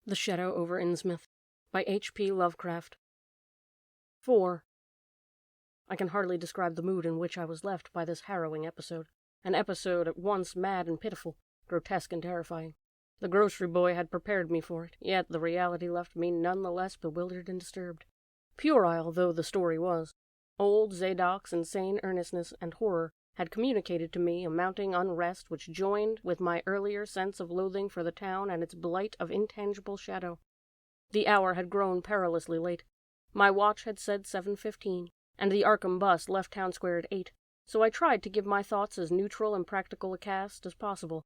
The Shadow Over Innsmouth by H.P. Lovecraft. 4. I can hardly describe the mood in which I was left by this harrowing episode. An episode at once mad and pitiful, grotesque and terrifying. The grocery boy had prepared me for it, yet the reality left me none the less bewildered and disturbed. Puerile though the story was, old Zadok's insane earnestness and horror had communicated to me a mounting unrest which joined with my earlier sense of loathing for the town and its blight of intangible shadow. The hour had grown perilously late. My watch had said 7:15, and the Arkham bus left Town Square at 8, so I tried to give my thoughts as neutral and practical a cast as possible.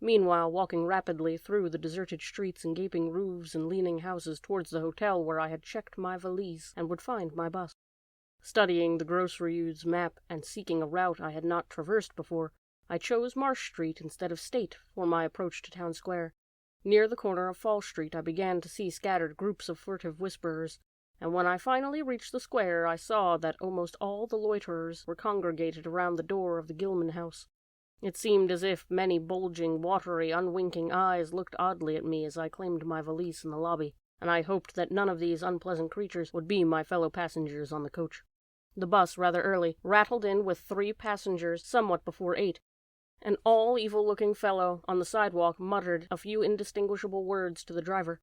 Meanwhile, walking rapidly through the deserted streets and gaping roofs and leaning houses towards the hotel where I had checked my valise and would find my bus. Studying the grocery youth's map and seeking a route I had not traversed before, I chose Marsh Street instead of State for my approach to Town Square. Near the corner of Fall Street I began to see scattered groups of furtive whisperers, and when I finally reached the square I saw that almost all the loiterers were congregated around the door of the Gilman house. It seemed as if many bulging, watery, unwinking eyes looked oddly at me as I claimed my valise in the lobby, and I hoped that none of these unpleasant creatures would be my fellow passengers on the coach. The bus, rather early, rattled in with 3 passengers somewhat before 8. An all-evil-looking fellow on the sidewalk muttered a few indistinguishable words to the driver.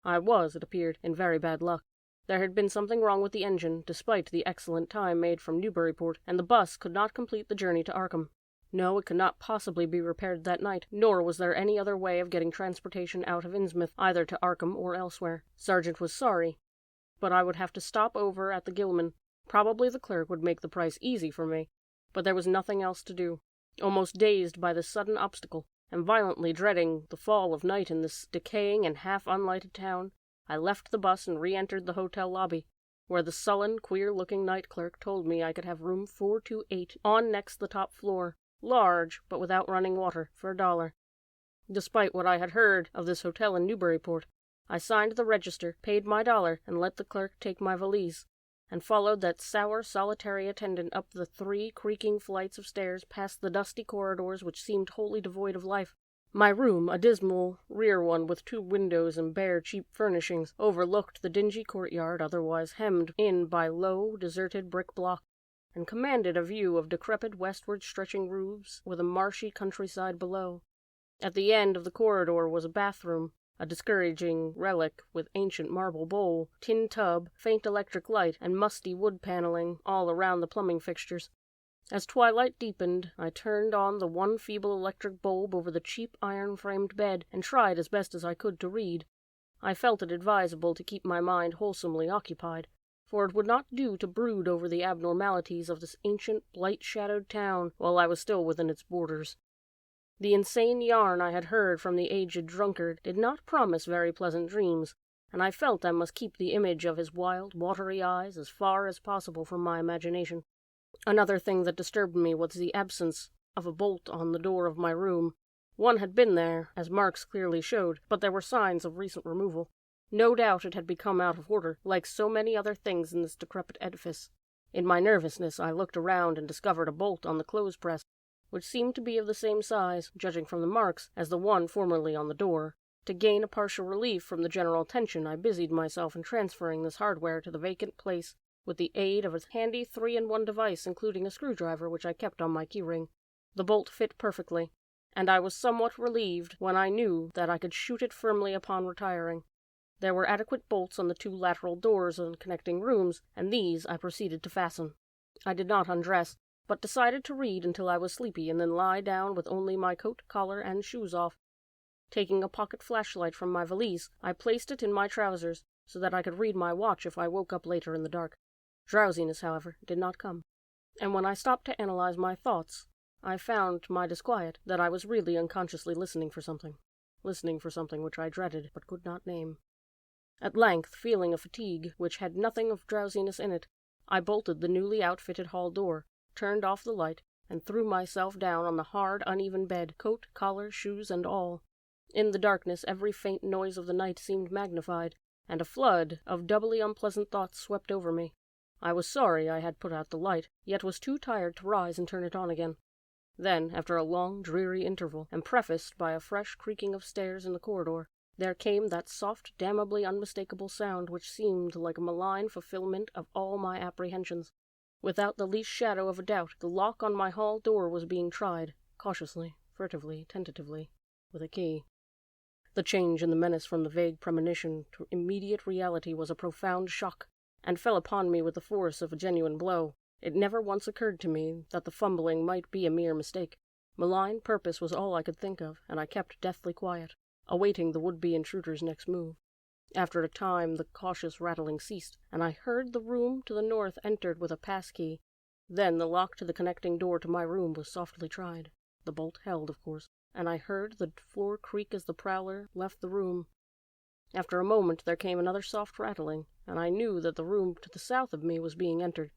I was, it appeared, in very bad luck. There had been something wrong with the engine, despite the excellent time made from Newburyport, and the bus could not complete the journey to Arkham. No, it could not possibly be repaired that night, nor was there any other way of getting transportation out of Innsmouth, either to Arkham or elsewhere. Sergeant was sorry, but I would have to stop over at the Gilman. Probably the clerk would make the price easy for me, but there was nothing else to do. Almost dazed by this sudden obstacle, and violently dreading the fall of night in this decaying and half-unlighted town, I left the bus and re-entered the hotel lobby, where the sullen, queer-looking night clerk told me I could have room 428 on next the top floor, large, but without running water, for $1. Despite what I had heard of this hotel in Newburyport, I signed the register, paid my $1, and let the clerk take my valise, and followed that sour, solitary attendant up the 3 creaking flights of stairs past the dusty corridors which seemed wholly devoid of life. My room, a dismal rear one with 2 windows and bare, cheap furnishings, overlooked the dingy courtyard, otherwise hemmed in by low, deserted brick block, and commanded a view of decrepit westward-stretching roofs with a marshy countryside below. At the end of the corridor was a bathroom, a discouraging relic with ancient marble bowl, tin tub, faint electric light, and musty wood paneling all around the plumbing fixtures. As twilight deepened, I turned on the one feeble electric bulb over the cheap iron-framed bed and tried as best as I could to read. I felt it advisable to keep my mind wholesomely occupied, for it would not do to brood over the abnormalities of this ancient, blight-shadowed town while I was still within its borders. The insane yarn I had heard from the aged drunkard did not promise very pleasant dreams, and I felt I must keep the image of his wild, watery eyes as far as possible from my imagination. Another thing that disturbed me was the absence of a bolt on the door of my room. One had been there, as marks clearly showed, but there were signs of recent removal. No doubt it had become out of order, like so many other things in this decrepit edifice. In my nervousness, I looked around and discovered a bolt on the clothes press, which seemed to be of the same size, judging from the marks, as the one formerly on the door. To gain a partial relief from the general tension, I busied myself in transferring this hardware to the vacant place, with the aid of a handy 3-in-1 device including a screwdriver which I kept on my keyring. The bolt fit perfectly, and I was somewhat relieved when I knew that I could shoot it firmly upon retiring. There were adequate bolts on the 2 lateral doors and connecting rooms, and these I proceeded to fasten. I did not undress, but decided to read until I was sleepy and then lie down with only my coat, collar, and shoes off. Taking a pocket flashlight from my valise, I placed it in my trousers so that I could read my watch if I woke up later in the dark. Drowsiness, however, did not come, and when I stopped to analyze my thoughts, I found to my disquiet that I was really unconsciously listening for something which I dreaded but could not name. At length, feeling a fatigue which had nothing of drowsiness in it, I bolted the newly outfitted hall door, turned off the light, and threw myself down on the hard, uneven bed, coat, collar, shoes, and all. In the darkness every faint noise of the night seemed magnified, and a flood of doubly unpleasant thoughts swept over me. I was sorry I had put out the light, yet was too tired to rise and turn it on again. Then, after a long, dreary interval, and prefaced by a fresh creaking of stairs in the corridor, There came that soft, damnably unmistakable sound which seemed like a malign fulfillment of all my apprehensions. Without the least shadow of a doubt, the lock on my hall door was being tried, cautiously, furtively, tentatively, with a key. The change in the menace from the vague premonition to immediate reality was a profound shock, and fell upon me with the force of a genuine blow. It never once occurred to me that the fumbling might be a mere mistake. Malign purpose was all I could think of, and I kept deathly quiet, awaiting the would-be intruder's next move. After a time the cautious rattling ceased, and I heard the room to the north entered with a pass-key. Then the lock to the connecting door to my room was softly tried. The bolt held, of course, and I heard the floor creak as the prowler left the room. After a moment there came another soft rattling, and I knew that the room to the south of me was being entered.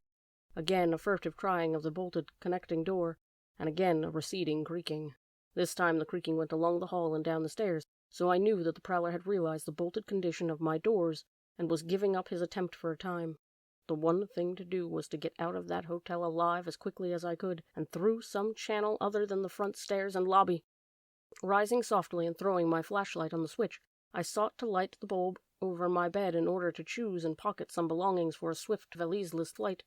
Again a furtive trying of the bolted connecting door, and again a receding creaking. This time the creaking went along the hall and down the stairs, so I knew that the prowler had realized the bolted condition of my doors and was giving up his attempt for a time. The one thing to do was to get out of that hotel alive as quickly as I could, and through some channel other than the front stairs and lobby. Rising softly and throwing my flashlight on the switch, I sought to light the bulb over my bed in order to choose and pocket some belongings for a swift, valiseless flight.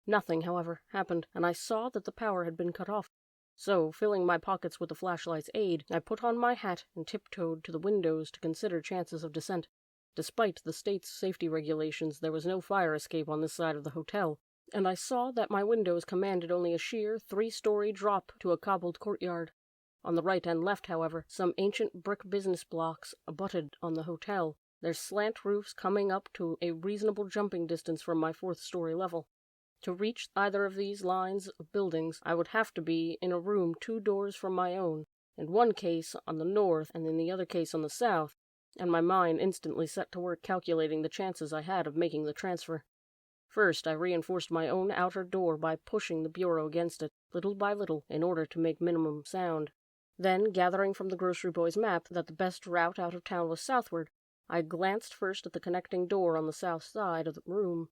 Nothing, however, happened, and I saw that the power had been cut off. So, filling my pockets with the flashlight's aid, I put on my hat and tiptoed to the windows to consider chances of descent. Despite the state's safety regulations, there was no fire escape on this side of the hotel, and I saw that my windows commanded only a sheer 3-story drop to a cobbled courtyard. On the right and left, however, some ancient brick business blocks abutted on the hotel, their slant roofs coming up to a reasonable jumping distance from my 4th-story level. To reach either of these lines of buildings, I would have to be in a room 2 doors from my own, in one case on the north and in the other case on the south, and my mind instantly set to work calculating the chances I had of making the transfer. First, I reinforced my own outer door by pushing the bureau against it, little by little, in order to make minimum sound. Then, gathering from the grocery boy's map that the best route out of town was southward, I glanced first at the connecting door on the south side of the room.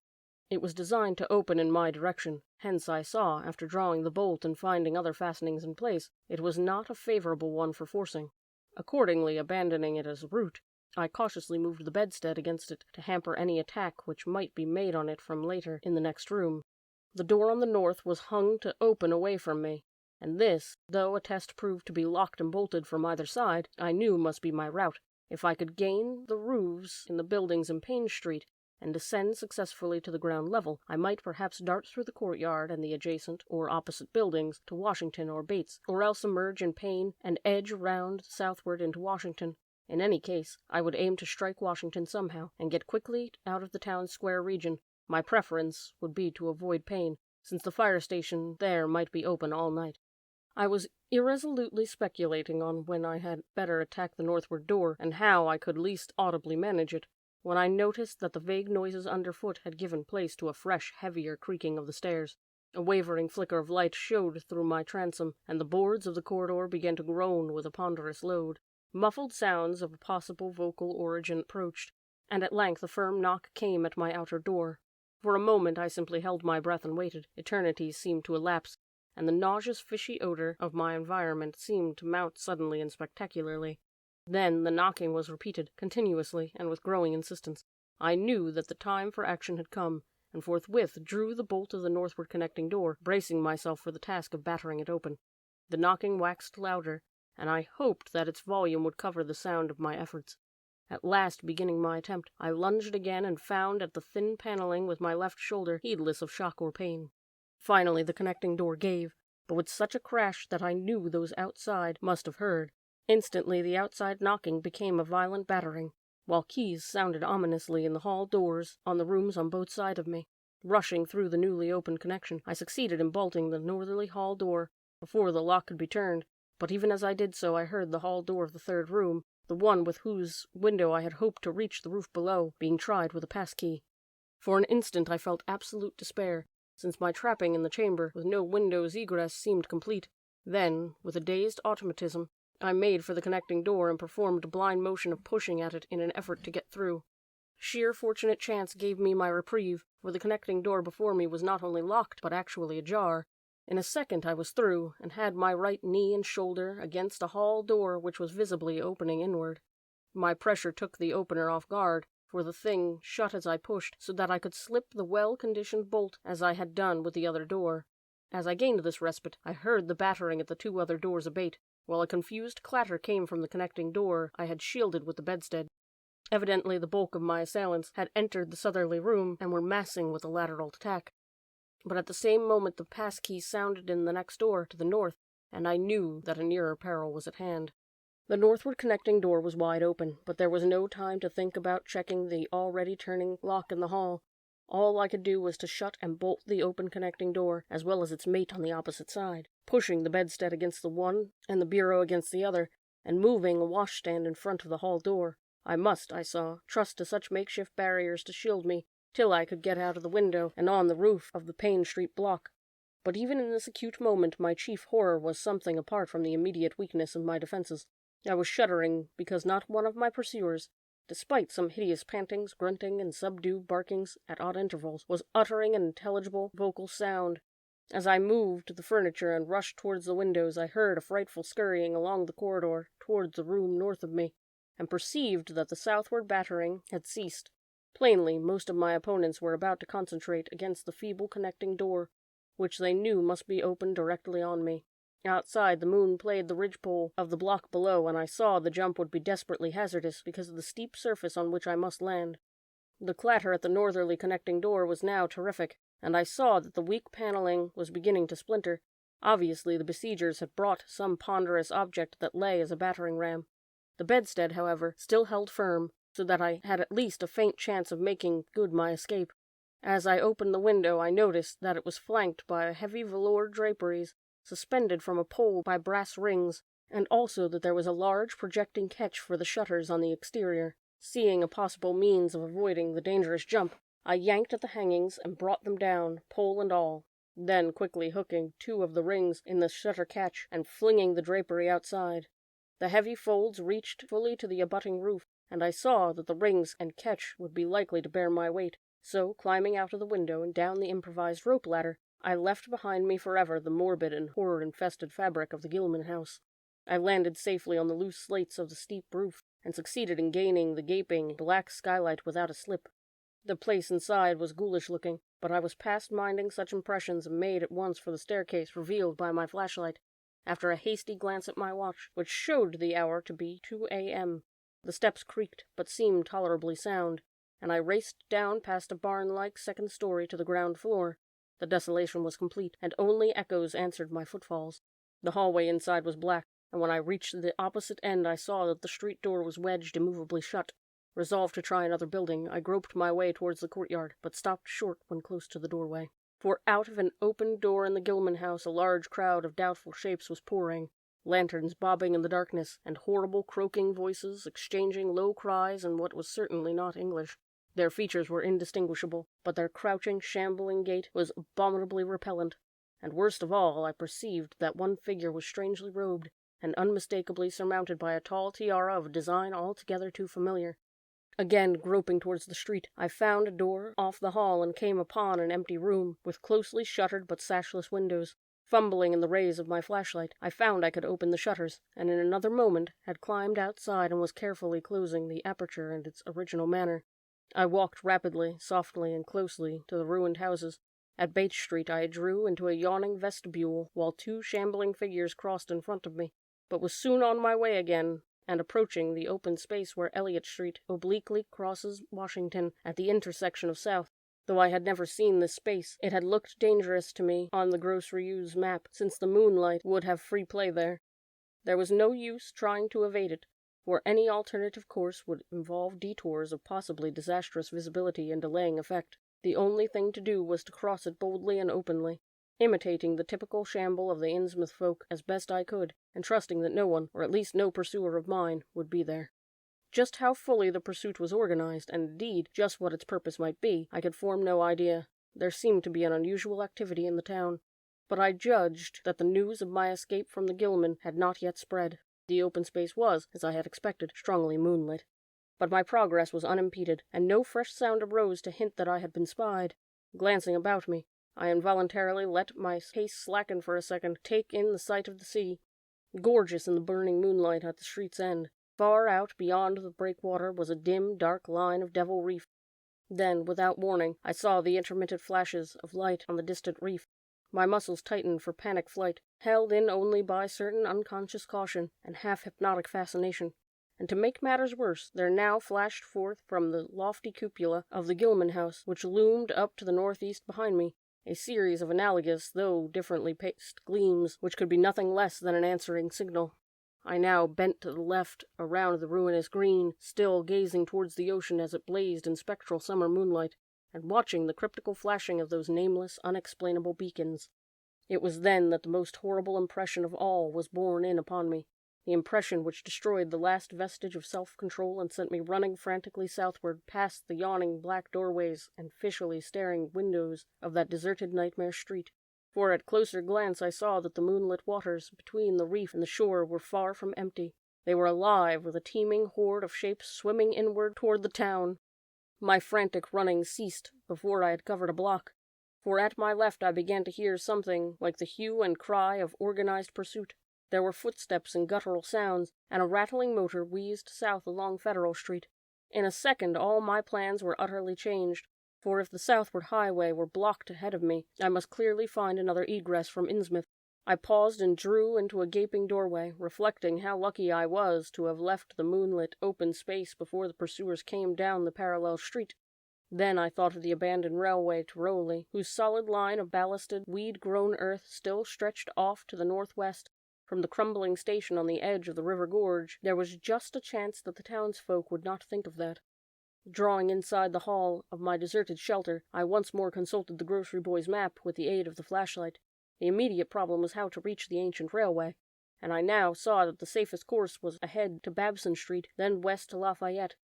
It was designed to open in my direction, hence I saw, after drawing the bolt and finding other fastenings in place, it was not a favorable one for forcing. Accordingly, abandoning it as a route, I cautiously moved the bedstead against it to hamper any attack which might be made on it from later in the next room. The door on the north was hung to open away from me, and this, though a test proved to be locked and bolted from either side, I knew must be my route. If I could gain the roofs in the buildings in Payne Street, and descend successfully to the ground level, I might perhaps dart through the courtyard and the adjacent or opposite buildings to Washington or Bates, or else emerge in Payne and edge round southward into Washington. In any case, I would aim to strike Washington somehow, and get quickly out of the town square region. My preference would be to avoid Payne, since the fire station there might be open all night. I was irresolutely speculating on when I had better attack the northward door, and how I could least audibly manage it, when I noticed that the vague noises underfoot had given place to a fresh, heavier creaking of the stairs. A wavering flicker of light showed through my transom, and the boards of the corridor began to groan with a ponderous load. Muffled sounds of a possible vocal origin approached, and at length a firm knock came at my outer door. For a moment I simply held my breath and waited. Eternities seemed to elapse, and the nauseous fishy odor of my environment seemed to mount suddenly and spectacularly. Then the knocking was repeated, continuously and with growing insistence. I knew that the time for action had come, and forthwith drew the bolt of the northward connecting door, bracing myself for the task of battering it open. The knocking waxed louder, and I hoped that its volume would cover the sound of my efforts. At last, beginning my attempt, I lunged again and found at the thin paneling with my left shoulder, heedless of shock or pain. Finally the connecting door gave, but with such a crash that I knew those outside must have heard. Instantly the outside knocking became a violent battering, while keys sounded ominously in the hall doors on the rooms on both sides of me. Rushing through the newly opened connection, I succeeded in bolting the northerly hall door before the lock could be turned, but even as I did so I heard the hall door of the third room, the one with whose window I had hoped to reach the roof below, being tried with a pass-key. For an instant I felt absolute despair, since my trapping in the chamber with no window's egress seemed complete. Then, with a dazed automatism, I made for the connecting door and performed a blind motion of pushing at it in an effort to get through. Sheer fortunate chance gave me my reprieve, for the connecting door before me was not only locked but actually ajar. In a second I was through, and had my right knee and shoulder against a hall door which was visibly opening inward. My pressure took the opener off guard, for the thing shut as I pushed, so that I could slip the well-conditioned bolt as I had done with the other door. As I gained this respite, I heard the battering at the 2 other doors abate, while a confused clatter came from the connecting door I had shielded with the bedstead. Evidently the bulk of my assailants had entered the southerly room and were massing with a lateral attack. But at the same moment the passkey sounded in the next door to the north, and I knew that a nearer peril was at hand. The northward connecting door was wide open, but there was no time to think about checking the already turning lock in the hall. All I could do was to shut and bolt the open connecting door, as well as its mate on the opposite side, pushing the bedstead against the one and the bureau against the other, and moving a washstand in front of the hall door. I must, I saw, trust to such makeshift barriers to shield me till I could get out of the window and on the roof of the Payne Street block. But even in this acute moment my chief horror was something apart from the immediate weakness of my defenses. I was shuddering because not one of my pursuers, despite some hideous pantings, grunting, and subdued barkings at odd intervals, was uttering an intelligible vocal sound. As I moved the furniture and rushed towards the windows, I heard a frightful scurrying along the corridor towards the room north of me, and perceived that the southward battering had ceased. Plainly, most of my opponents were about to concentrate against the feeble connecting door, which they knew must be opened directly on me. Outside, the moon played the ridgepole of the block below, and I saw the jump would be desperately hazardous because of the steep surface on which I must land. The clatter at the northerly connecting door was now terrific, and I saw that the weak paneling was beginning to splinter. Obviously, the besiegers had brought some ponderous object that lay as a battering ram. The bedstead, however, still held firm, so that I had at least a faint chance of making good my escape. As I opened the window, I noticed that it was flanked by heavy velour draperies, suspended from a pole by brass rings, and also that there was a large projecting catch for the shutters on the exterior. Seeing a possible means of avoiding the dangerous jump, I yanked at the hangings and brought them down, pole and all, then quickly hooking 2 of the rings in the shutter catch and flinging the drapery outside. The heavy folds reached fully to the abutting roof, and I saw that the rings and catch would be likely to bear my weight, so climbing out of the window and down the improvised rope ladder, I left behind me forever the morbid and horror-infested fabric of the Gilman house. I landed safely on the loose slates of the steep roof, and succeeded in gaining the gaping black skylight without a slip. The place inside was ghoulish-looking, but I was past minding such impressions and made at once for the staircase revealed by my flashlight, after a hasty glance at my watch, which showed the hour to be 2 a.m. The steps creaked, but seemed tolerably sound, and I raced down past a barn-like second story to the ground floor. The desolation was complete, and only echoes answered my footfalls. The hallway inside was black, and when I reached the opposite end I saw that the street door was wedged immovably shut. Resolved to try another building, I groped my way towards the courtyard, but stopped short when close to the doorway. For out of an open door in the Gilman house a large crowd of doubtful shapes was pouring, lanterns bobbing in the darkness, and horrible croaking voices exchanging low cries in what was certainly not English. Their features were indistinguishable, but their crouching, shambling gait was abominably repellent, and worst of all, I perceived that one figure was strangely robed, and unmistakably surmounted by a tall tiara of a design altogether too familiar. Again groping towards the street, I found a door off the hall and came upon an empty room, with closely shuttered but sashless windows. Fumbling in the rays of my flashlight, I found I could open the shutters, and in another moment had climbed outside and was carefully closing the aperture in its original manner. I walked rapidly, softly, and closely to the ruined houses. At Bates Street I drew into a yawning vestibule, while 2 shambling figures crossed in front of me, but was soon on my way again, and approaching the open space where Elliott Street obliquely crosses Washington at the intersection of South. Though I had never seen this space, it had looked dangerous to me on the Gross Rieu's map, since the moonlight would have free play there. There was no use trying to evade it, for any alternative course would involve detours of possibly disastrous visibility and delaying effect. The only thing to do was to cross it boldly and openly, imitating the typical shamble of the Innsmouth folk as best I could, and trusting that no one, or at least no pursuer of mine, would be there. Just how fully the pursuit was organized, and indeed just what its purpose might be, I could form no idea. There seemed to be an unusual activity in the town, but I judged that the news of my escape from the Gilman had not yet spread. The open space was, as I had expected, strongly moonlit. But my progress was unimpeded, and no fresh sound arose to hint that I had been spied. Glancing about me, I involuntarily let my pace slacken for a second, take in the sight of the sea, gorgeous in the burning moonlight at the street's end. Far out beyond the breakwater was a dim, dark line of Devil Reef. Then, without warning, I saw the intermittent flashes of light on the distant reef. My muscles tightened for panic flight, held in only by certain unconscious caution and half-hypnotic fascination. And to make matters worse, there now flashed forth from the lofty cupola of the Gilman house, which loomed up to the northeast behind me, a series of analogous, though differently paced, gleams which could be nothing less than an answering signal. I now bent to the left, around the ruinous green, still gazing towards the ocean as it blazed in spectral summer moonlight, and watching the cryptical flashing of those nameless, unexplainable beacons. It was then that the most horrible impression of all was borne in upon me, the impression which destroyed the last vestige of self-control and sent me running frantically southward past the yawning black doorways and fishily staring windows of that deserted nightmare street. For at closer glance I saw that the moonlit waters between the reef and the shore were far from empty. They were alive with a teeming horde of shapes swimming inward toward the town. My frantic running ceased before I had covered a block, for at my left I began to hear something like the hue and cry of organized pursuit. There were footsteps and guttural sounds, and a rattling motor wheezed south along Federal Street. In a second all my plans were utterly changed, for if the southward highway were blocked ahead of me, I must clearly find another egress from Innsmouth. I paused and drew into a gaping doorway, reflecting how lucky I was to have left the moonlit open space before the pursuers came down the parallel street. Then I thought of the abandoned railway to Rowley, whose solid line of ballasted, weed-grown earth still stretched off to the northwest. From the crumbling station on the edge of the river gorge, there was just a chance that the townsfolk would not think of that. Drawing inside the hall of my deserted shelter, I once more consulted the grocery boy's map with the aid of the flashlight. The immediate problem was how to reach the ancient railway, and I now saw that the safest course was ahead to Babson Street, then west to Lafayette.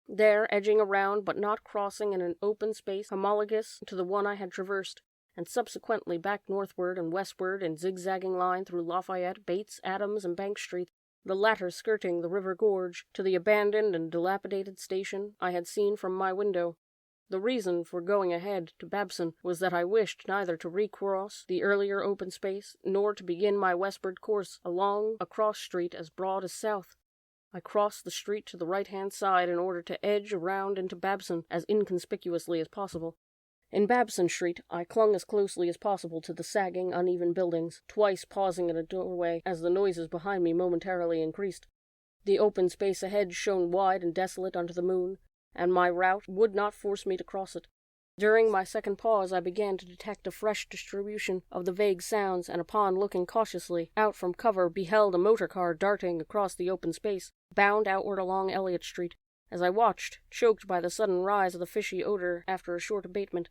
There, edging around but not crossing in an open space homologous to the one I had traversed, and subsequently back northward and westward in zigzagging line through Lafayette, Bates, Adams, and Bank Street, the latter skirting the river gorge, to the abandoned and dilapidated station I had seen from my window. The reason for going ahead to Babson was that I wished neither to recross the earlier open space, nor to begin my westward course along a cross street as broad as south. I crossed the street to the right-hand side in order to edge around into Babson as inconspicuously as possible. In Babson Street, I clung as closely as possible to the sagging, uneven buildings, twice pausing in a doorway as the noises behind me momentarily increased. The open space ahead shone wide and desolate under the moon, and my route would not force me to cross it. During my second pause I began to detect a fresh distribution of the vague sounds, and upon looking cautiously out from cover beheld a motor car darting across the open space, bound outward along Elliott Street. As I watched, choked by the sudden rise of the fishy odor after a short abatement,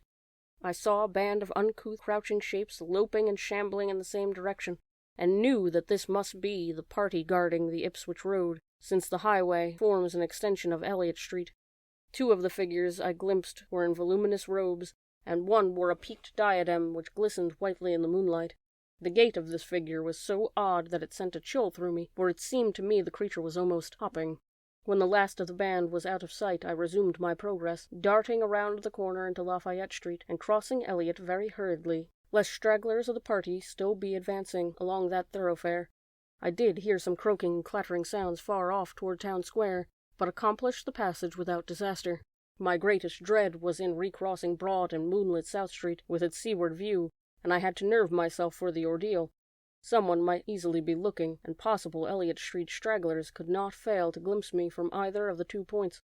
I saw a band of uncouth crouching shapes loping and shambling in the same direction, and knew that this must be the party guarding the Ipswich Road, since the highway forms an extension of Elliott Street. Two of the figures I glimpsed were in voluminous robes, and one wore a peaked diadem which glistened whitely in the moonlight. The gait of this figure was so odd that it sent a chill through me, for it seemed to me the creature was almost hopping. When the last of the band was out of sight, I resumed my progress, darting around the corner into Lafayette Street, and crossing Elliott very hurriedly, lest stragglers of the party still be advancing along that thoroughfare. I did hear some croaking and clattering sounds far off toward Town Square, but accomplished the passage without disaster. My greatest dread was in recrossing broad and moonlit South Street with its seaward view, and I had to nerve myself for the ordeal. Someone might easily be looking, and possible Elliott Street stragglers could not fail to glimpse me from either of the 2 points.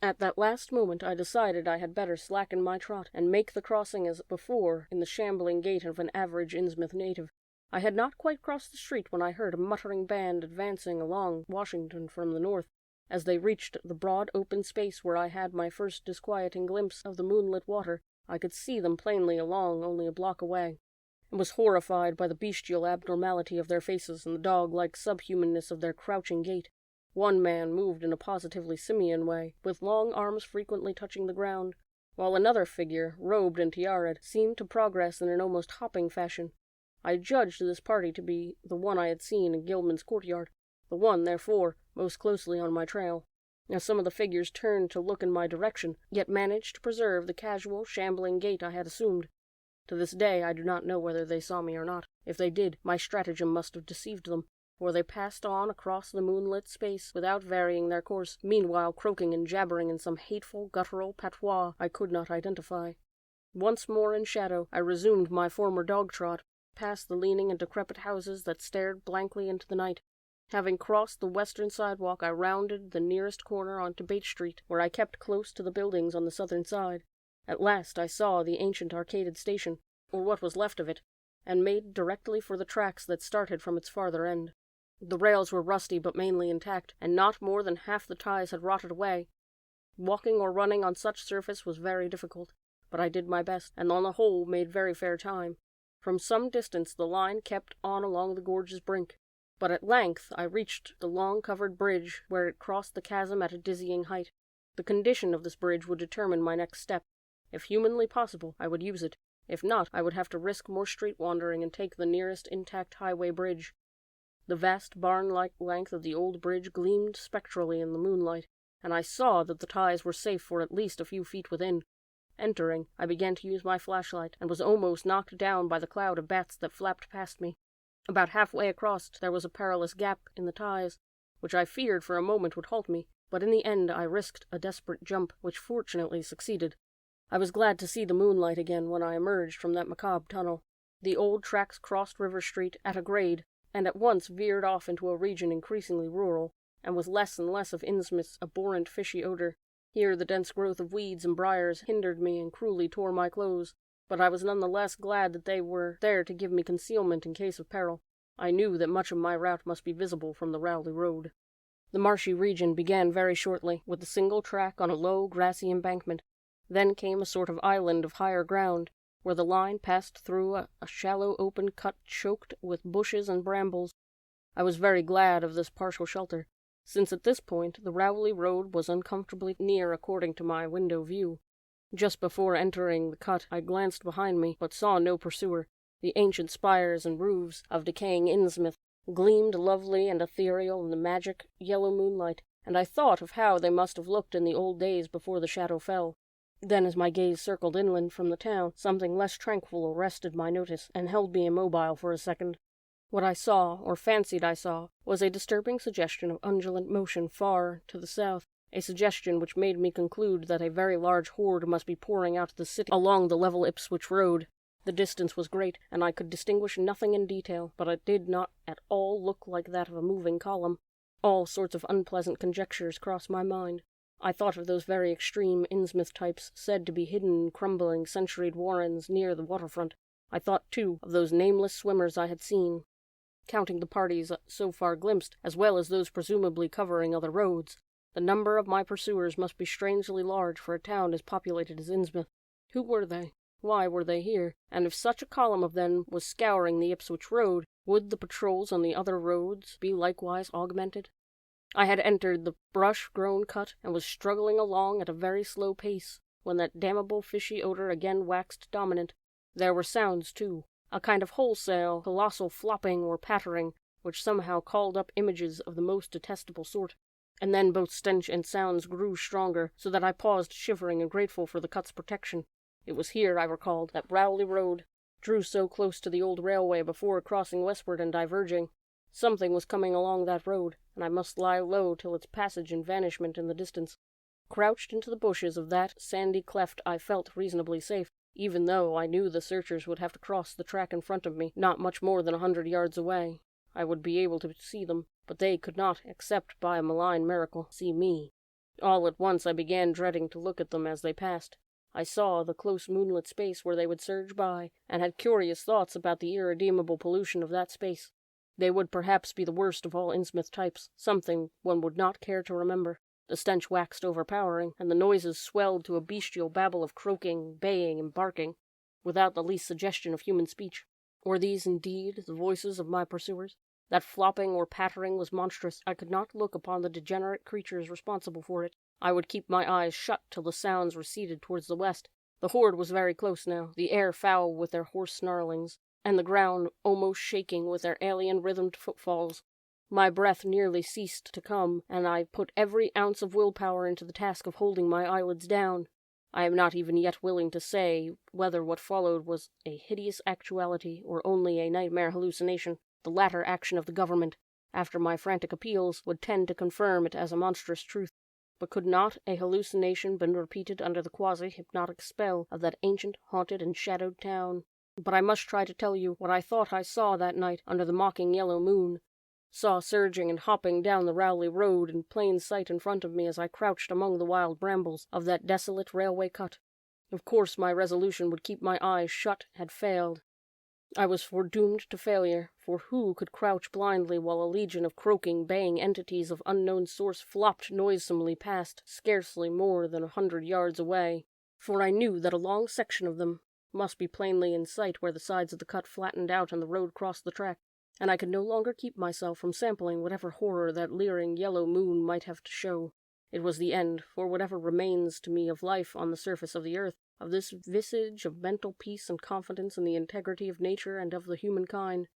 At that last moment I decided I had better slacken my trot, and make the crossing as before in the shambling gait of an average Innsmouth native. I had not quite crossed the street when I heard a muttering band advancing along Washington from the north. As they reached the broad open space where I had my first disquieting glimpse of the moonlit water, I could see them plainly along only a block away, and was horrified by the bestial abnormality of their faces and the dog-like subhumanness of their crouching gait. One man moved in a positively simian way, with long arms frequently touching the ground, while another figure, robed and tiaraed, seemed to progress in an almost hopping fashion. I judged this party to be the one I had seen in Gilman's courtyard, the one, therefore, most closely on my trail. Now some of the figures turned to look in my direction, yet managed to preserve the casual, shambling gait I had assumed. To this day I do not know whether they saw me or not. If they did, my stratagem must have deceived them. for they passed on across the moonlit space without varying their course, meanwhile croaking and jabbering in some hateful guttural patois I could not identify. Once more in shadow, I resumed my former dog trot, past the leaning and decrepit houses that stared blankly into the night. Having crossed the western sidewalk, I rounded the nearest corner onto Bates Street, where I kept close to the buildings on the southern side. At last I saw the ancient arcaded station, or what was left of it, and made directly for the tracks that started from its farther end. The rails were rusty but mainly intact, and not more than half the ties had rotted away. Walking or running on such surface was very difficult, but I did my best, and on the whole made very fair time. From some distance the line kept on along the gorge's brink, but at length I reached the long-covered bridge where it crossed the chasm at a dizzying height. The condition of this bridge would determine my next step. If humanly possible, I would use it. If not, I would have to risk more street wandering and take the nearest intact highway bridge. The vast barn-like length of the old bridge gleamed spectrally in the moonlight, and I saw that the ties were safe for at least a few feet within. Entering, I began to use my flashlight, and was almost knocked down by the cloud of bats that flapped past me. About halfway across, there was a perilous gap in the ties, which I feared for a moment would halt me, but in the end I risked a desperate jump, which fortunately succeeded. I was glad to see the moonlight again when I emerged from that macabre tunnel. The old tracks crossed River Street at a grade, and at once veered off into a region increasingly rural, and with less and less of Innsmouth's abhorrent fishy odor. Here the dense growth of weeds and briars hindered me and cruelly tore my clothes, but I was none the less glad that they were there to give me concealment in case of peril. I knew that much of my route must be visible from the Rowley Road. The marshy region began very shortly, with a single track on a low, grassy embankment. Then came a sort of island of higher ground, where the line passed through a shallow open cut choked with bushes and brambles. I was very glad of this partial shelter, since at this point the Rowley Road was uncomfortably near according to my window view. Just before entering the cut, I glanced behind me, but saw no pursuer. The ancient spires and roofs of decaying Innsmouth gleamed lovely and ethereal in the magic yellow moonlight, and I thought of how they must have looked in the old days before the shadow fell. Then, as my gaze circled inland from the town, something less tranquil arrested my notice and held me immobile for a second. What I saw, or fancied I saw, was a disturbing suggestion of undulant motion far to the south, a suggestion which made me conclude that a very large horde must be pouring out of the city along the level Ipswich Road. The distance was great, and I could distinguish nothing in detail, but it did not at all look like that of a moving column. All sorts of unpleasant conjectures crossed my mind. I thought of those very extreme Innsmouth types said to be hidden in crumbling, centuried warrens near the waterfront. I thought, too, of those nameless swimmers I had seen. Counting the parties so far glimpsed, as well as those presumably covering other roads, the number of my pursuers must be strangely large for a town as populated as Innsmouth. Who were they? Why were they here? And if such a column of them was scouring the Ipswich Road, would the patrols on the other roads be likewise augmented? I had entered the brush-grown cut and was struggling along at a very slow pace when that damnable fishy odor again waxed dominant. There were sounds, too, a kind of wholesale, colossal flopping or pattering, which somehow called up images of the most detestable sort. And then both stench and sounds grew stronger, so that I paused shivering and grateful for the cut's protection. It was here, I recalled, that Rowley Road drew so close to the old railway before crossing westward and diverging. Something was coming along that road, and I must lie low till its passage and vanishment in the distance. Crouched into the bushes of that sandy cleft, I felt reasonably safe, even though I knew the searchers would have to cross the track in front of me, not much more than 100 yards away. I would be able to see them, but they could not, except by a malign miracle, see me. All at once I began dreading to look at them as they passed. I saw the close moonlit space where they would surge by, and had curious thoughts about the irredeemable pollution of that space. They would perhaps be the worst of all Innsmouth types, something one would not care to remember. The stench waxed overpowering, and the noises swelled to a bestial babble of croaking, baying, and barking, without the least suggestion of human speech. Were these indeed the voices of my pursuers? That flopping or pattering was monstrous. I could not look upon the degenerate creatures responsible for it. I would keep my eyes shut till the sounds receded towards the west. The horde was very close now, the air foul with their hoarse snarlings, and the ground almost shaking with their alien-rhythmed footfalls. My breath nearly ceased to come, and I put every ounce of willpower into the task of holding my eyelids down. I am not even yet willing to say whether what followed was a hideous actuality or only a nightmare hallucination, the latter action of the government. after my frantic appeals, would tend to confirm it as a monstrous truth. But could not a hallucination been repeated under the quasi-hypnotic spell of that ancient, haunted, and shadowed town? But I must try to tell you what I thought I saw that night under the mocking yellow moon. Saw surging and hopping down the Rowley Road in plain sight in front of me as I crouched among the wild brambles of that desolate railway cut. Of course my resolution would keep my eyes shut had failed. I was foredoomed to failure, for who could crouch blindly while a legion of croaking, baying entities of unknown source flopped noisomely past, scarcely more than 100 yards away? For I knew that a long section of them must be plainly in sight where the sides of the cut flattened out and the road crossed the track, and I could no longer keep myself from sampling whatever horror that leering yellow moon might have to show. It was the end, for whatever remains to me of life on the surface of the earth, of this visage of mental peace and confidence in the integrity of nature and of the humankind.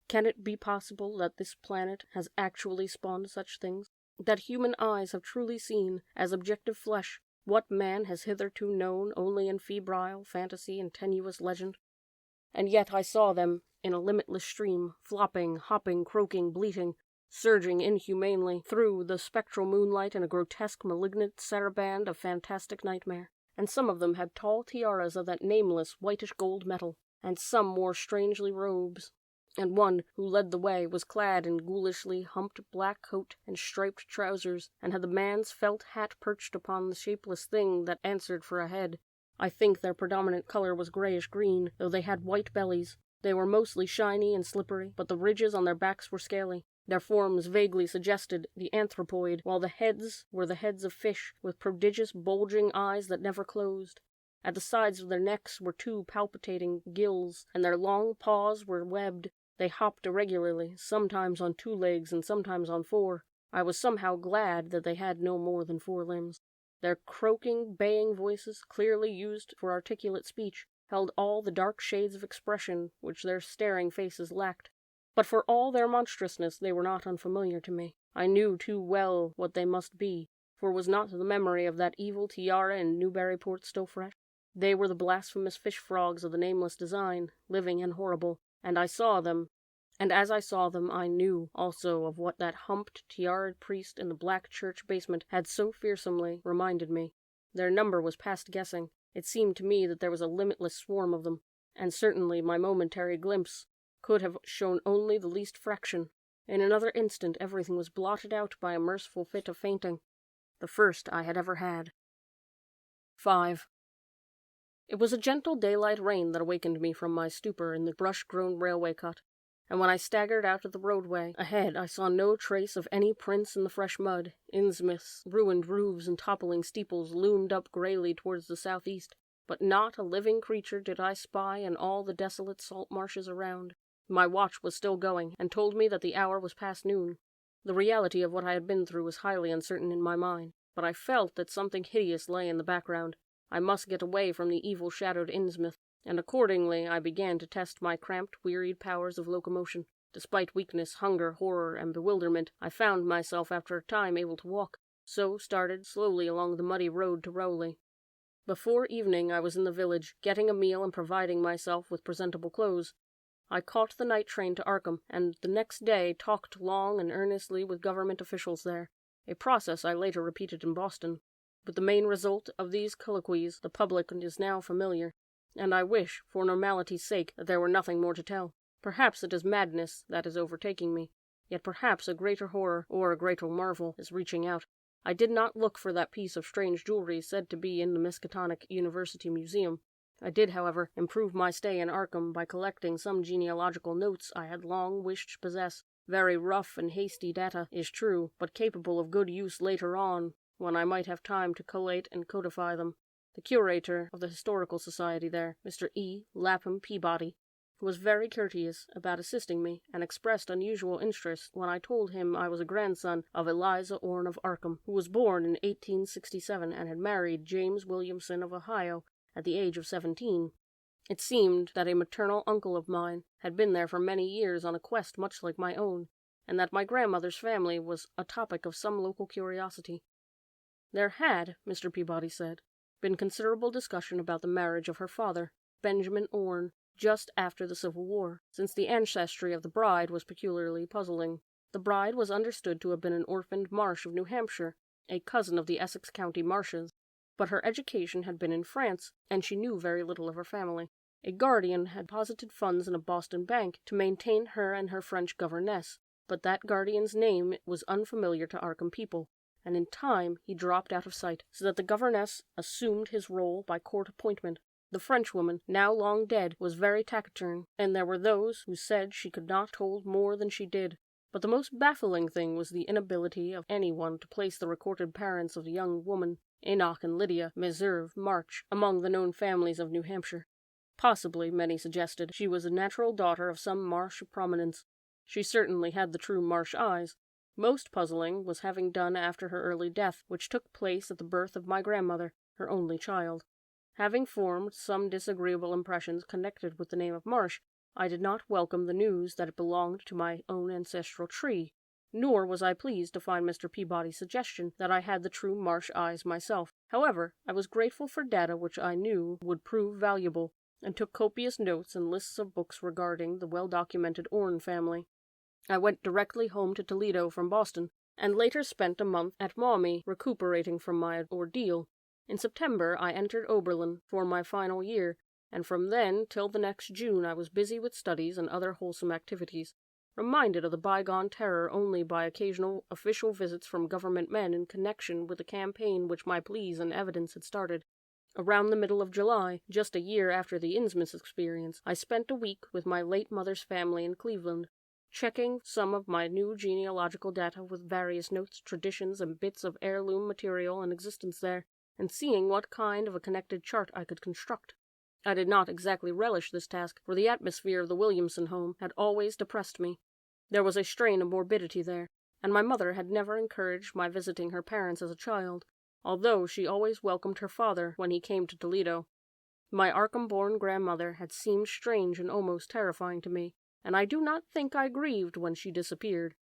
Can it be possible that this planet has actually spawned such things? That human eyes have truly seen, as objective flesh, what man has hitherto known only in febrile fantasy and tenuous legend? And yet I saw them in a limitless stream, flopping, hopping, croaking, bleating, surging inhumanely through the spectral moonlight in a grotesque, malignant saraband of fantastic nightmare. And some of them had tall tiaras of that nameless, whitish gold metal, and some wore strangely robes. And one, who led the way, was clad in ghoulishly humped black coat and striped trousers, and had the man's felt hat perched upon the shapeless thing that answered for a head. I think their predominant color was grayish-green, though they had white bellies. They were mostly shiny and slippery, but the ridges on their backs were scaly. Their forms vaguely suggested the anthropoid, while the heads were the heads of fish, with prodigious bulging eyes that never closed. At the sides of their necks were 2 palpitating gills, and their long paws were webbed. They hopped irregularly, sometimes on 2 legs and sometimes on 4. I was somehow glad that they had no more than 4 limbs. Their croaking, baying voices, clearly used for articulate speech, held all the dark shades of expression which their staring faces lacked. But for all their monstrousness, they were not unfamiliar to me. I knew too well what they must be, for was not the memory of that evil tiara in Newburyport still fresh? They were the blasphemous fish-frogs of the nameless design, living and horrible, and I saw them. And as I saw them, I knew also of what that humped, tiaraed priest in the black church basement had so fearsomely reminded me. Their number was past guessing. It seemed to me that there was a limitless swarm of them, and certainly my momentary glimpse could have shown only the least fraction. In another instant everything was blotted out by a merciful fit of fainting, the first I had ever had. 5. It was a gentle daylight rain that awakened me from my stupor in the brush-grown railway cut, and when I staggered out of the roadway ahead I saw no trace of any prints in the fresh mud. Innsmouth's ruined roofs and toppling steeples loomed up greyly towards the southeast, but not a living creature did I spy in all the desolate salt marshes around. My watch was still going, and told me that the hour was past noon. The reality of what I had been through was highly uncertain in my mind, but I felt that something hideous lay in the background. I must get away from the evil-shadowed Innsmouth, and accordingly I began to test my cramped, wearied powers of locomotion. Despite weakness, hunger, horror, and bewilderment, I found myself after a time able to walk, so started slowly along the muddy road to Rowley. Before evening I was in the village, getting a meal and providing myself with presentable clothes. I caught the night train to Arkham, and the next day talked long and earnestly with government officials there, a process I later repeated in Boston. With the main result of these colloquies the public is now familiar, and I wish, for normality's sake, that there were nothing more to tell. Perhaps it is madness that is overtaking me, yet perhaps a greater horror, or a greater marvel, is reaching out. I did not look for that piece of strange jewelry said to be in the Miskatonic University Museum. I did, however, improve my stay in Arkham by collecting some genealogical notes I had long wished to possess. Very rough and hasty data, is true, but capable of good use later on, when I might have time to collate and codify them. The curator of the Historical Society there, Mr. E. Lapham Peabody, was very courteous about assisting me, and expressed unusual interest when I told him I was a grandson of Eliza Orne of Arkham, who was born in 1867 and had married James Williamson of Ohio at the age of 17. It seemed that a maternal uncle of mine had been there for many years on a quest much like my own, and that my grandmother's family was a topic of some local curiosity. There had, Mr. Peabody said, been considerable discussion about the marriage of her father, Benjamin Orne, just after the Civil War, since the ancestry of the bride was peculiarly puzzling. The bride was understood to have been an orphaned Marsh of New Hampshire, a cousin of the Essex County Marshes, but her education had been in France, and she knew very little of her family. A guardian had deposited funds in a Boston bank to maintain her and her French governess, but that guardian's name was unfamiliar to Arkham people, and in time he dropped out of sight, so that the governess assumed his role by court appointment. The Frenchwoman, now long dead, was very taciturn, and there were those who said she could not told more than she did. But the most baffling thing was the inability of anyone to place the recorded parents of the young woman, Enoch and Lydia Meserve March, among the known families of New Hampshire. Possibly, many suggested, she was a natural daughter of some Marsh of prominence. She certainly had the true Marsh eyes. Most puzzling was having done after her early death, which took place at the birth of my grandmother, her only child. Having formed some disagreeable impressions connected with the name of Marsh, I did not welcome the news that it belonged to my own ancestral tree, nor was I pleased to find Mr. Peabody's suggestion that I had the true Marsh eyes myself. However, I was grateful for data which I knew would prove valuable, and took copious notes and lists of books regarding the well-documented Orne family. I went directly home to Toledo from Boston, and later spent a month at Maumee recuperating from my ordeal. In September I entered Oberlin for my final year, and from then till the next June I was busy with studies and other wholesome activities, reminded of the bygone terror only by occasional official visits from government men in connection with the campaign which my pleas and evidence had started. Around the middle of July, just a year after the Innsmouth experience, I spent a week with my late mother's family in Cleveland, checking some of my new genealogical data with various notes, traditions, and bits of heirloom material in existence there, and seeing what kind of a connected chart I could construct. I did not exactly relish this task, for the atmosphere of the Williamson home had always depressed me. There was a strain of morbidity there, and my mother had never encouraged my visiting her parents as a child, although she always welcomed her father when he came to Toledo. My Arkham-born grandmother had seemed strange and almost terrifying to me, and I do not think I grieved when she disappeared.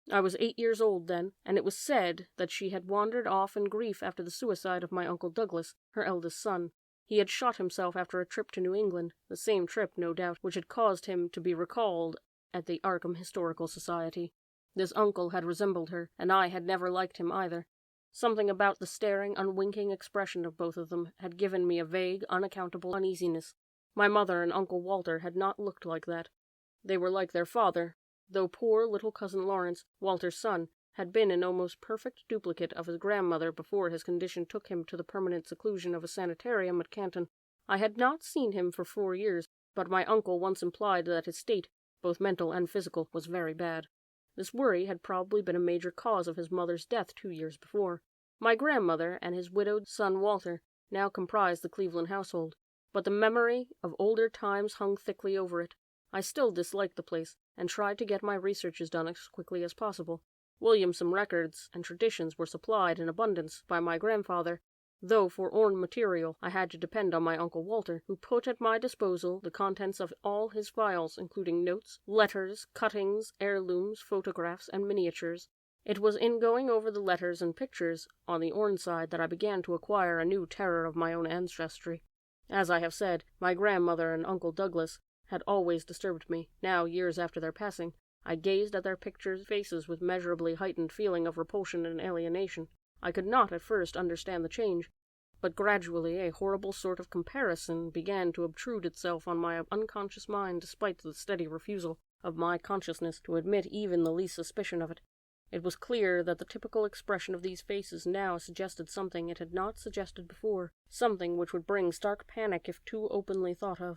I was 8 years old then, and it was said that she had wandered off in grief after the suicide of my Uncle Douglas, her eldest son. He had shot himself after a trip to New England, the same trip, no doubt, which had caused him to be recalled at the Arkham Historical Society. This uncle had resembled her, and I had never liked him either. Something about the staring, unwinking expression of both of them had given me a vague, unaccountable uneasiness. My mother and Uncle Walter had not looked like that. They were like their father, though poor little cousin Lawrence, Walter's son, had been an almost perfect duplicate of his grandmother before his condition took him to the permanent seclusion of a sanitarium at Canton. I had not seen him for 4 years, but my uncle once implied that his state, both mental and physical, was very bad. This worry had probably been a major cause of his mother's death 2 years before. My grandmother and his widowed son Walter now comprised the Cleveland household, but the memory of older times hung thickly over it. I still disliked the place, and tried to get my researches done as quickly as possible. Williamson records and traditions were supplied in abundance by my grandfather, though for Orne material I had to depend on my Uncle Walter, who put at my disposal the contents of all his files, including notes, letters, cuttings, heirlooms, photographs, and miniatures. It was in going over the letters and pictures on the Orne side that I began to acquire a new terror of my own ancestry. As I have said, my grandmother and Uncle Douglas had always disturbed me. Now, years after their passing, I gazed at their pictured faces with measurably heightened feeling of repulsion and alienation. I could not at first understand the change, but gradually a horrible sort of comparison began to obtrude itself on my unconscious mind despite the steady refusal of my consciousness to admit even the least suspicion of it. It was clear that the typical expression of these faces now suggested something it had not suggested before, something which would bring stark panic if too openly thought of.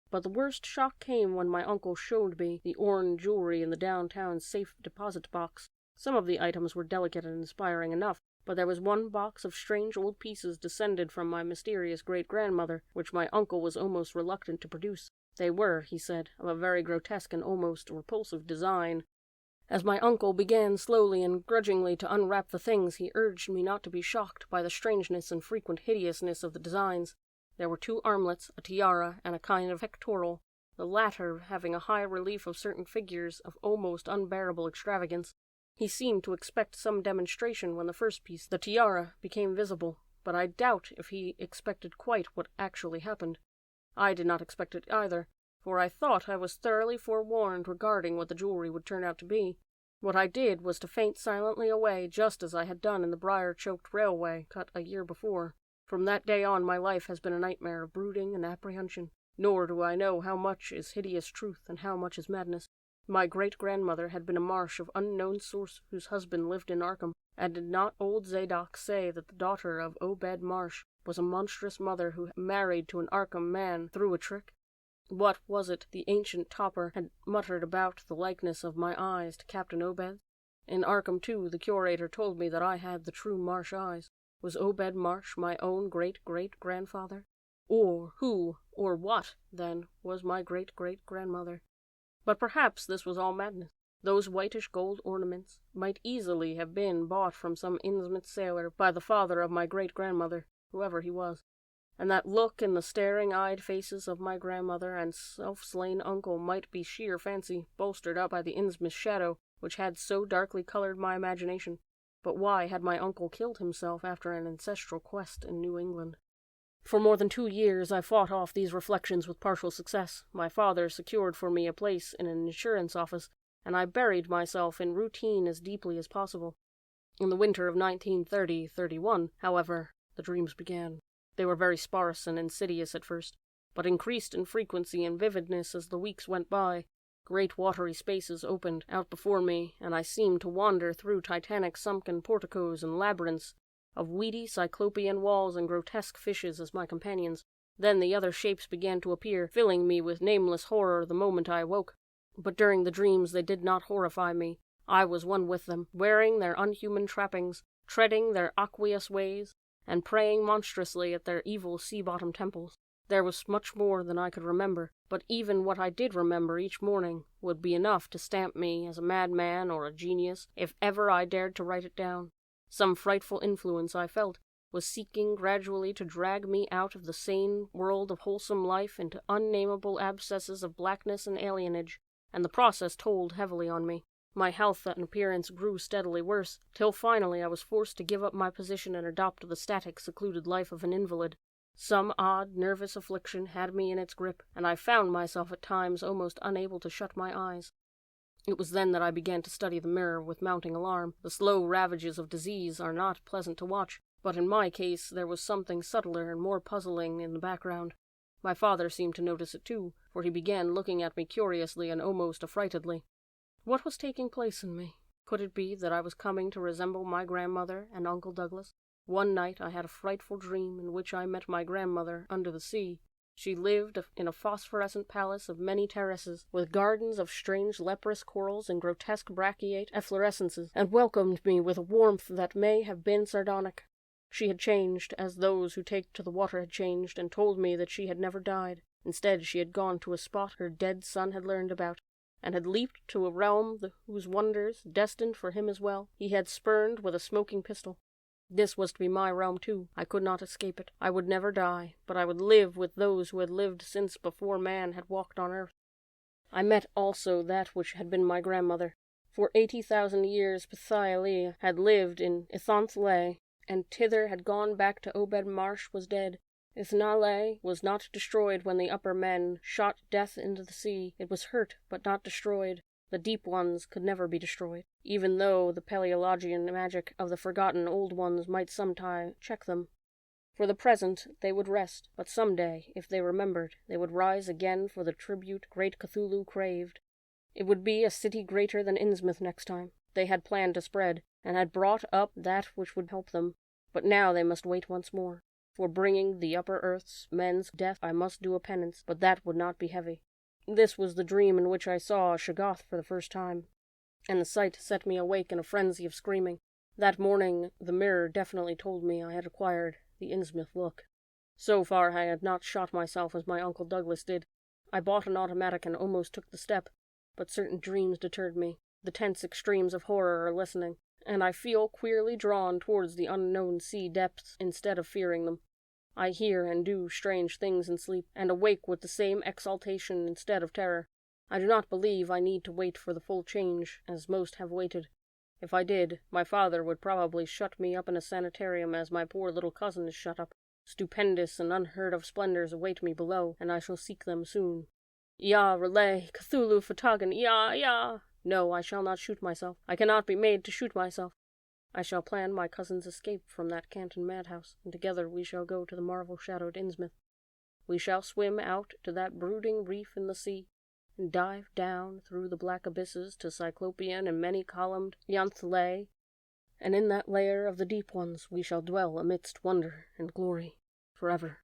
But the worst shock came when my uncle showed me the Orne jewelry in the downtown safe deposit box. Some of the items were delicate and inspiring enough, but there was one box of strange old pieces descended from my mysterious great-grandmother, which my uncle was almost reluctant to produce. They were, he said, of a very grotesque and almost repulsive design. As my uncle began slowly and grudgingly to unwrap the things, he urged me not to be shocked by the strangeness and frequent hideousness of the designs. There were 2 armlets, a tiara, and a kind of pectoral, the latter having a high relief of certain figures of almost unbearable extravagance. He seemed to expect some demonstration when the first piece, the tiara, became visible, but I doubt if he expected quite what actually happened. I did not expect it either, for I thought I was thoroughly forewarned regarding what the jewelry would turn out to be. What I did was to faint silently away, just as I had done in the briar-choked railway cut a year before. From that day on, my life has been a nightmare of brooding and apprehension, nor do I know how much is hideous truth and how much is madness. My great-grandmother had been a marsh of unknown source whose husband lived in Arkham, and did not old Zadok say that the daughter of Obed Marsh was a monstrous mother who married to an Arkham man through a trick? What was it the ancient toper had muttered about the likeness of my eyes to Captain Obed's? In Arkham, too, the curator told me that I had the true Marsh eyes. Was Obed Marsh my own great-great-grandfather? Or who, or what, then, was my great-great-grandmother? But perhaps this was all madness. Those whitish gold ornaments might easily have been bought from some Innsmouth sailor by the father of my great-grandmother, whoever he was. And that look in the staring-eyed faces of my grandmother and self-slain uncle might be sheer fancy, bolstered up by the Innsmouth shadow, which had so darkly colored my imagination. But why had my uncle killed himself after an ancestral quest in New England? For more than 2 years I fought off these reflections with partial success. My father secured for me a place in an insurance office, and I buried myself in routine as deeply as possible. In the winter of 1930-31, however, the dreams began. They were very sparse and insidious at first, but increased in frequency and vividness as the weeks went by. Great watery spaces opened out before me, and I seemed to wander through titanic sunken porticos and labyrinths of weedy cyclopean walls and grotesque fishes as my companions. Then the other shapes began to appear, filling me with nameless horror the moment I awoke. But during the dreams they did not horrify me. I was one with them, wearing their unhuman trappings, treading their aqueous ways, and praying monstrously at their evil sea-bottom temples. There was much more than I could remember, but even what I did remember each morning would be enough to stamp me as a madman or a genius if ever I dared to write it down. Some frightful influence, I felt, was seeking gradually to drag me out of the sane world of wholesome life into unnameable abscesses of blackness and alienage, and the process told heavily on me. My health and appearance grew steadily worse, till finally I was forced to give up my position and adopt the static, secluded life of an invalid. Some odd, nervous affliction had me in its grip, and I found myself at times almost unable to shut my eyes. It was then that I began to study the mirror with mounting alarm. The slow ravages of disease are not pleasant to watch, but in my case there was something subtler and more puzzling in the background. My father seemed to notice it too, for he began looking at me curiously and almost affrightedly. What was taking place in me? Could it be that I was coming to resemble my grandmother and Uncle Douglas? One night I had a frightful dream in which I met my grandmother under the sea. She lived in a phosphorescent palace of many terraces, with gardens of strange leprous corals and grotesque brachiate efflorescences, and welcomed me with a warmth that may have been sardonic. She had changed, as those who take to the water had changed, and told me that she had never died. Instead, she had gone to a spot her dead son had learned about, and had leaped to a realm whose wonders, destined for him as well, he had spurned with a smoking pistol. This was to be my realm, too. I could not escape it. I would never die, but I would live with those who had lived since before man had walked on earth. I met also that which had been my grandmother. For 80,000 years Pithialee had lived in Ithonth-le, and thither had gone back to Obed Marsh was dead. Ithnale was not destroyed when the upper men shot death into the sea. It was hurt, but not destroyed. The deep ones could never be destroyed, even though the Paleologian magic of the forgotten old ones might sometime check them. For the present they would rest, but some day, if they remembered, they would rise again for the tribute great Cthulhu craved. It would be a city greater than Innsmouth next time. They had planned to spread, and had brought up that which would help them, but now they must wait once more. For bringing the upper earth's men's death I must do a penance, but that would not be heavy. This was the dream in which I saw Shoggoth for the first time, and the sight set me awake in a frenzy of screaming. That morning the mirror definitely told me I had acquired the Innsmouth look. So far I had not shot myself as my Uncle Douglas did. I bought an automatic and almost took the step, but certain dreams deterred me. The tense extremes of horror are lessening, and I feel queerly drawn towards the unknown sea depths instead of fearing them. I hear and do strange things in sleep, and awake with the same exaltation instead of terror. I do not believe I need to wait for the full change, as most have waited. If I did, my father would probably shut me up in a sanitarium as my poor little cousin is shut up. Stupendous and unheard-of splendors await me below, and I shall seek them soon. Ya, relay, Cthulhu Fhtagn, ya, ya! No, I shall not shoot myself. I cannot be made to shoot myself. I shall plan my cousin's escape from that Canton madhouse, and together we shall go to the marvel-shadowed Innsmouth. We shall swim out to that brooding reef in the sea, and dive down through the black abysses to Cyclopean and many-columned Yanth, and in that lair of the deep ones we shall dwell amidst wonder and glory forever.